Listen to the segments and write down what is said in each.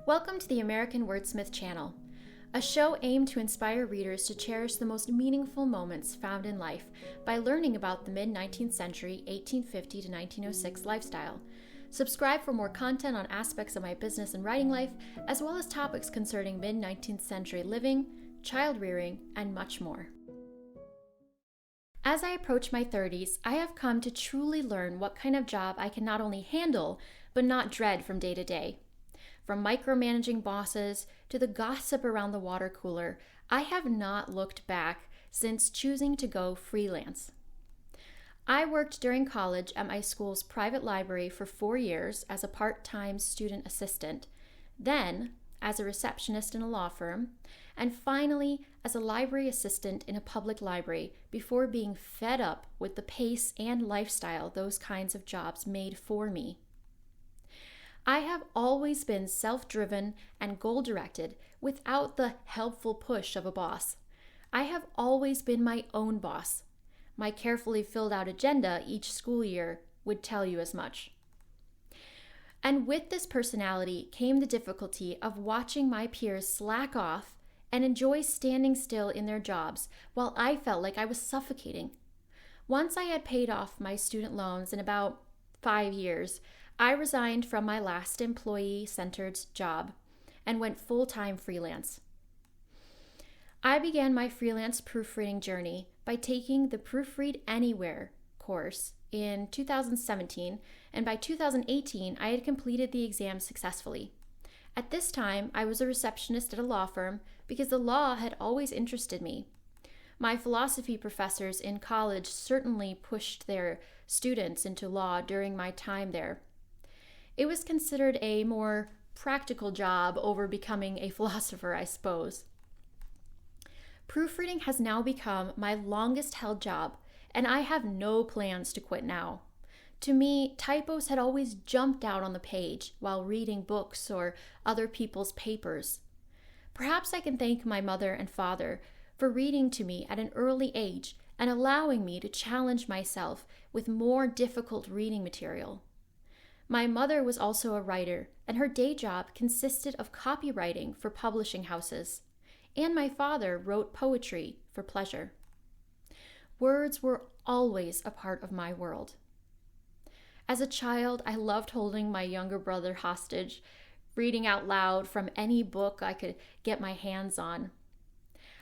Welcome to the American Wordsmith channel, a show aimed to inspire readers to cherish the most meaningful moments found in life by learning about the mid-19th century 1850 to 1906 lifestyle. Subscribe for more content on aspects of my business and writing life, as well as topics concerning mid-19th century living, child rearing, and much more. As I approach my 30s, I have come to truly learn what kind of job I can not only handle, but not dread from day to day. From micromanaging bosses to the gossip around the water cooler, I have not looked back since choosing to go freelance. I worked during college at my school's private library for 4 years as a part-time student assistant, then as a receptionist in a law firm, and finally as a library assistant in a public library before being fed up with the pace and lifestyle those kinds of jobs made for me. I have always been self-driven and goal-directed without the helpful push of a boss. I have always been my own boss. My carefully filled out agenda each school year would tell you as much. And with this personality came the difficulty of watching my peers slack off and enjoy standing still in their jobs while I felt like I was suffocating. Once I had paid off my student loans in about 5 years, I resigned from my last employee-centered job and went full-time freelance. I began my freelance proofreading journey by taking the Proofread Anywhere course in 2017, and by 2018, I had completed the exam successfully. At this time, I was a receptionist at a law firm because the law had always interested me. My philosophy professors in college certainly pushed their students into law during my time there. It was considered a more practical job over becoming a philosopher, I suppose. Proofreading has now become my longest held job, and I have no plans to quit now. To me, typos had always jumped out on the page while reading books or other people's papers. Perhaps I can thank my mother and father for reading to me at an early age and allowing me to challenge myself with more difficult reading material. My mother was also a writer, and her day job consisted of copywriting for publishing houses, and my father wrote poetry for pleasure. Words were always a part of my world. As a child, I loved holding my younger brother hostage, reading out loud from any book I could get my hands on.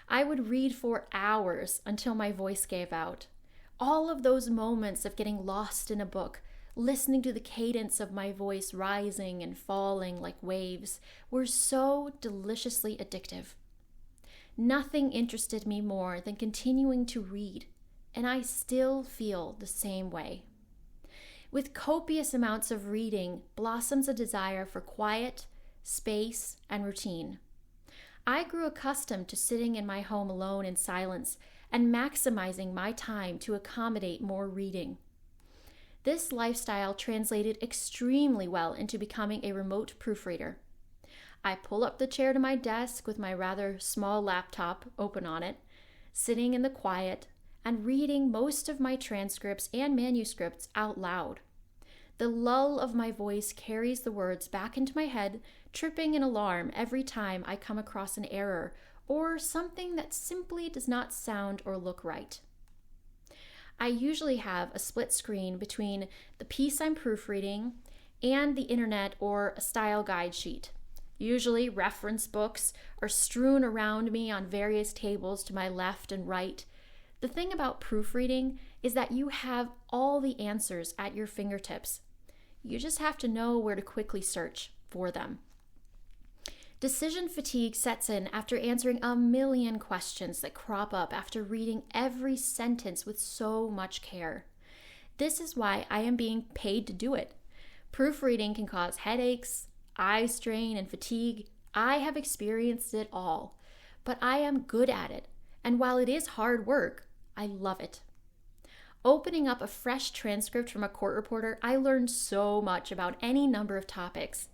I would read for hours until my voice gave out. All of those moments of getting lost in a book, listening to the cadence of my voice rising and falling like waves, were so deliciously addictive. Nothing interested me more than continuing to read, and I still feel the same way. With copious amounts of reading blossoms a desire for quiet, space, and routine. I grew accustomed to sitting in my home alone in silence and maximizing my time to accommodate more reading. This lifestyle translated extremely well into becoming a remote proofreader. I pull up the chair to my desk with my rather small laptop open on it, sitting in the quiet and reading most of my transcripts and manuscripts out loud. The lull of my voice carries the words back into my head, tripping an alarm every time I come across an error or something that simply does not sound or look right. I usually have a split screen between the piece I'm proofreading and the internet or a style guide sheet. Usually reference books are strewn around me on various tables to my left and right. The thing about proofreading is that you have all the answers at your fingertips. You just have to know where to quickly search for them. Decision fatigue sets in after answering a million questions that crop up after reading every sentence with so much care. This is why I am being paid to do it. Proofreading can cause headaches, eye strain, and fatigue. I have experienced it all, but I am good at it, and while it is hard work, I love it. Opening up a fresh transcript from a court reporter, I learned so much about any number of topics.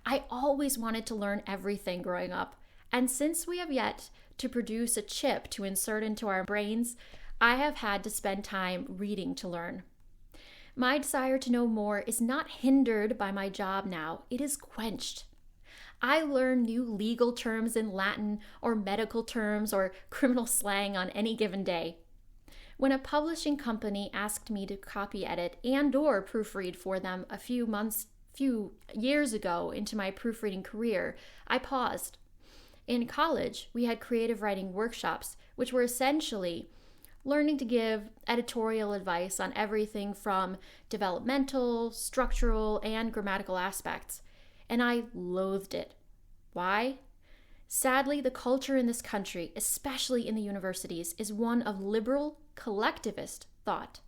I always wanted to learn everything growing up, and since we have yet to produce a chip to insert into our brains, I have had to spend time reading to learn. My desire to know more is not hindered by my job now, it is quenched. I learn new legal terms in Latin or medical terms or criminal slang on any given day. When a publishing company asked me to copy edit and/or proofread for them a few years ago into my proofreading career, I paused. In college, we had creative writing workshops, which were essentially learning to give editorial advice on everything from developmental, structural, and grammatical aspects. And I loathed it. Why? Sadly, the culture in this country, especially in the universities, is one of liberal, collectivist thought.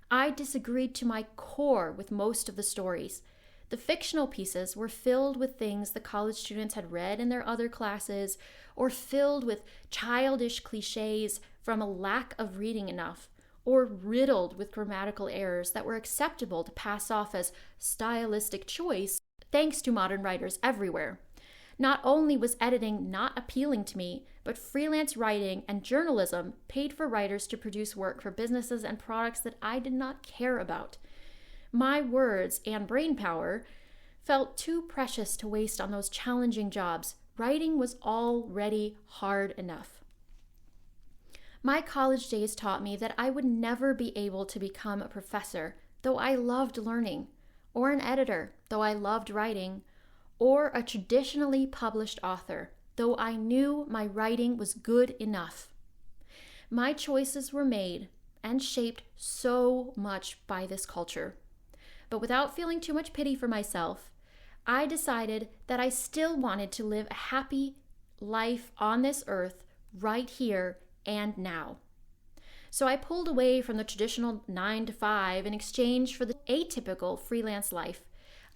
I disagreed to my core with most of the stories. The fictional pieces were filled with things the college students had read in their other classes, or filled with childish cliches from a lack of reading enough, or riddled with grammatical errors that were acceptable to pass off as stylistic choice thanks to modern writers everywhere. Not only was editing not appealing to me, but freelance writing and journalism paid for writers to produce work for businesses and products that I did not care about. My words and brain power felt too precious to waste on those challenging jobs. Writing was already hard enough. My college days taught me that I would never be able to become a professor, though I loved learning, or an editor, though I loved writing, or a traditionally published author, though I knew my writing was good enough. My choices were made and shaped so much by this culture. But without feeling too much pity for myself, I decided that I still wanted to live a happy life on this earth right here and now. So I pulled away from the traditional 9 to 5 in exchange for the atypical freelance life.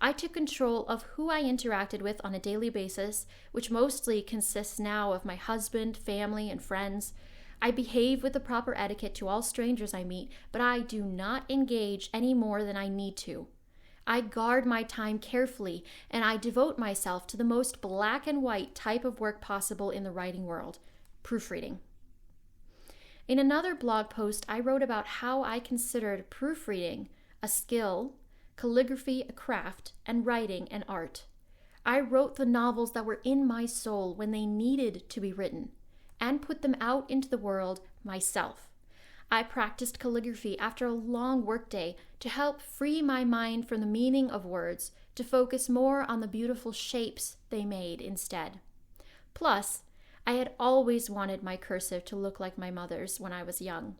I took control of who I interacted with on a daily basis, which mostly consists now of my husband, family, and friends. I behave with the proper etiquette to all strangers I meet, but I do not engage any more than I need to. I guard my time carefully, and I devote myself to the most black and white type of work possible in the writing world, proofreading. In another blog post, I wrote about how I considered proofreading a skill, calligraphy a craft, and writing an art. I wrote the novels that were in my soul when they needed to be written, and put them out into the world myself. I practiced calligraphy after a long workday to help free my mind from the meaning of words, to focus more on the beautiful shapes they made instead. Plus, I had always wanted my cursive to look like my mother's when I was young.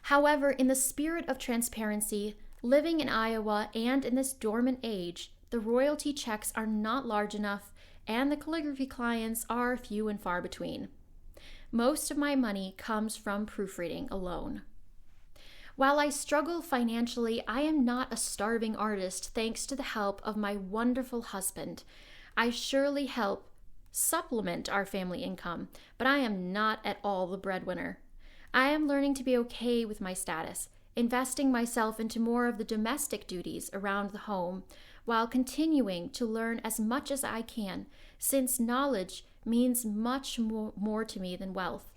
However, in the spirit of transparency, living in Iowa and in this dormant age, the royalty checks are not large enough and the calligraphy clients are few and far between. Most of my money comes from proofreading alone. While I struggle financially, I am not a starving artist thanks to the help of my wonderful husband. I surely help supplement our family income, but I am not at all the breadwinner. I am learning to be okay with my status, investing myself into more of the domestic duties around the home, while continuing to learn as much as I can, since knowledge means much more to me than wealth.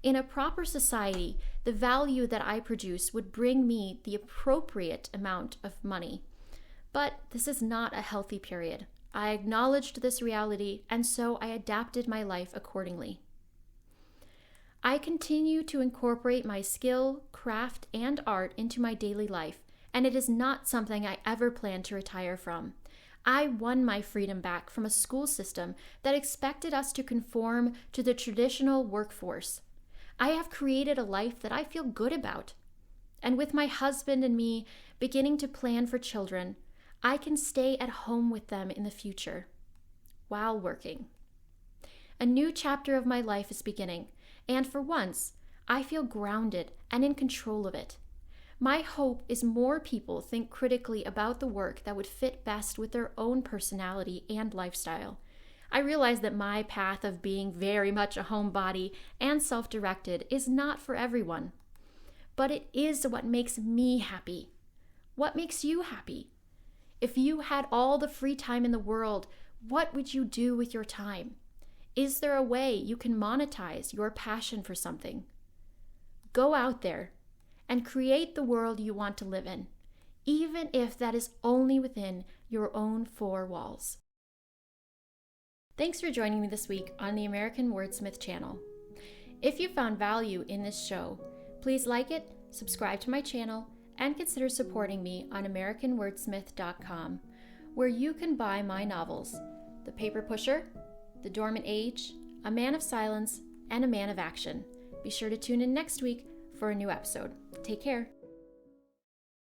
In a proper society, the value that I produce would bring me the appropriate amount of money. But this is not a healthy period. I acknowledged this reality, and so I adapted my life accordingly. I continue to incorporate my skill, craft, and art into my daily life, and it is not something I ever plan to retire from. I won my freedom back from a school system that expected us to conform to the traditional workforce. I have created a life that I feel good about. And with my husband and me beginning to plan for children, I can stay at home with them in the future while working. A new chapter of my life is beginning, and for once, I feel grounded and in control of it. My hope is more people think critically about the work that would fit best with their own personality and lifestyle. I realize that my path of being very much a homebody and self-directed is not for everyone, but it is what makes me happy. What makes you happy? If you had all the free time in the world, what would you do with your time? Is there a way you can monetize your passion for something? Go out there and create the world you want to live in, even if that is only within your own four walls. Thanks for joining me this week on the American Wordsmith channel. If you found value in this show, please like it, subscribe to my channel, and consider supporting me on AmericanWordsmith.com, where you can buy my novels, The Paper Pusher, The Dormant Age, A Man of Silence, and A Man of Action. Be sure to tune in next week for a new episode. Take care.